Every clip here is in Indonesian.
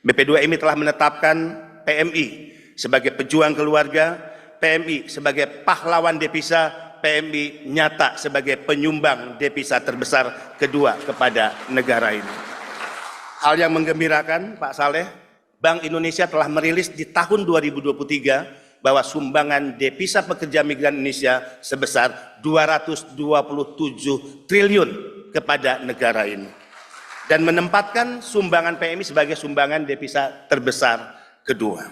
BP2MI telah menetapkan PMI sebagai pejuang keluarga, PMI sebagai pahlawan devisa, PMI nyata sebagai penyumbang devisa terbesar kedua kepada negara ini. Hal yang menggembirakan, Pak Saleh, Bank Indonesia telah merilis di tahun 2023 bahwa sumbangan devisa pekerja migran Indonesia sebesar 227 triliun kepada negara ini, dan menempatkan sumbangan PMI sebagai sumbangan devisa terbesar kedua.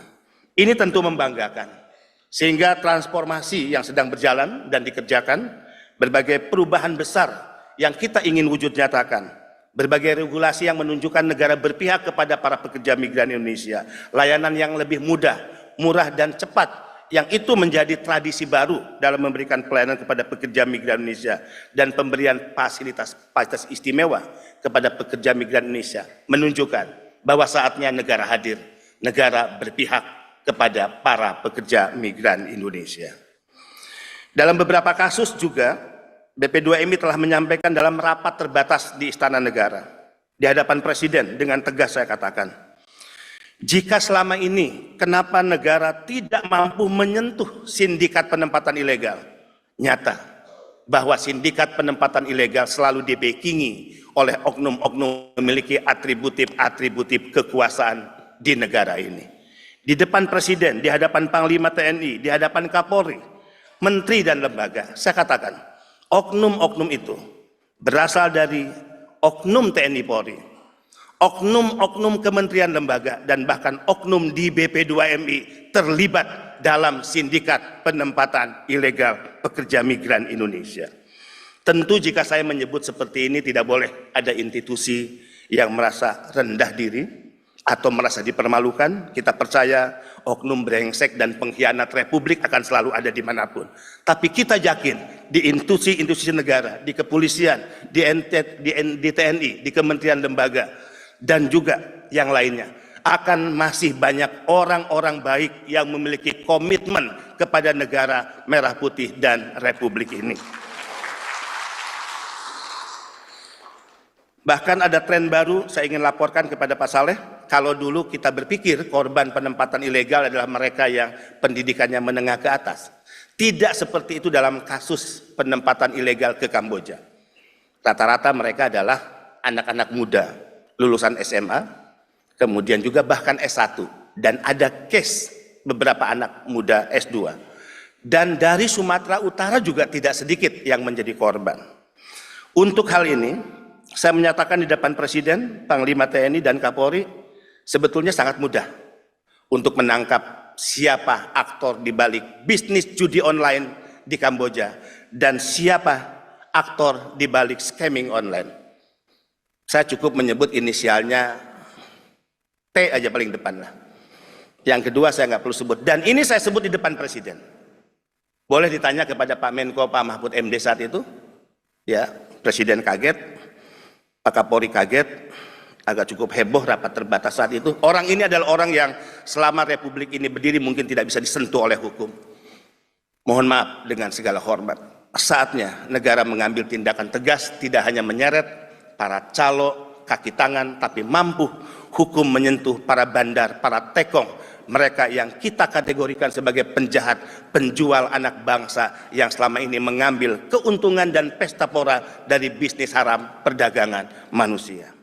Ini tentu membanggakan, sehingga transformasi yang sedang berjalan dan dikerjakan, berbagai perubahan besar yang kita ingin wujud nyatakan, berbagai regulasi yang menunjukkan negara berpihak kepada para pekerja migran Indonesia, layanan yang lebih mudah, murah dan cepat, yang itu menjadi tradisi baru dalam memberikan pelayanan kepada pekerja migran Indonesia, dan pemberian fasilitas istimewa kepada pekerja migran Indonesia menunjukkan bahwa saatnya negara hadir, negara berpihak kepada para pekerja migran Indonesia. Dalam beberapa kasus juga, BP2MI telah menyampaikan dalam rapat terbatas di Istana Negara, di hadapan Presiden, dengan tegas saya katakan, jika selama ini kenapa negara tidak mampu menyentuh sindikat penempatan ilegal, nyata bahwa sindikat penempatan ilegal selalu dibackingi oleh oknum-oknum memiliki atributif kekuasaan di negara ini. Di depan Presiden, di hadapan Panglima TNI, di hadapan Kapolri, Menteri dan lembaga, saya katakan, oknum-oknum itu berasal dari oknum TNI Polri, oknum-oknum kementerian lembaga, dan bahkan oknum di BP2MI terlibat dalam sindikat penempatan ilegal pekerja migran Indonesia. Tentu jika saya menyebut seperti ini, tidak boleh ada institusi yang merasa rendah diri atau merasa dipermalukan. Kita percaya oknum brengsek dan pengkhianat Republik akan selalu ada dimanapun. Tapi kita yakin di institusi negara, di kepolisian, di TNI, di kementerian lembaga, dan juga yang lainnya, akan masih banyak orang-orang baik yang memiliki komitmen kepada negara merah putih dan Republik ini. Bahkan ada tren baru saya ingin laporkan kepada Pak Saleh. Kalau dulu kita berpikir korban penempatan ilegal adalah mereka yang pendidikannya menengah ke atas, tidak seperti itu dalam kasus penempatan ilegal ke Kamboja. Rata-rata mereka adalah anak-anak muda, lulusan SMA, kemudian juga bahkan S1, dan ada case beberapa anak muda S2. Dan dari Sumatera Utara juga tidak sedikit yang menjadi korban. Untuk hal ini, saya menyatakan di depan Presiden, Panglima TNI, dan Kapolri, sebetulnya sangat mudah untuk menangkap siapa aktor di balik bisnis judi online di Kamboja dan siapa aktor di balik scamming online. Saya cukup menyebut inisialnya T aja paling depan lah. Yang kedua saya nggak perlu sebut, dan ini saya sebut di depan Presiden. Boleh ditanya kepada Pak Menko, Pak Mahfud MD saat itu, ya, Presiden kaget, Pak Kapolri kaget, agak cukup heboh rapat terbatas saat itu. Orang ini adalah orang yang selama Republik ini berdiri mungkin tidak bisa disentuh oleh hukum. Mohon maaf dengan segala hormat. Saatnya negara mengambil tindakan tegas, tidak hanya menyeret para calo, kaki tangan, tapi mampu hukum menyentuh para bandar, para tekong, mereka yang kita kategorikan sebagai penjahat, penjual anak bangsa yang selama ini mengambil keuntungan dan pesta pora dari bisnis haram perdagangan manusia.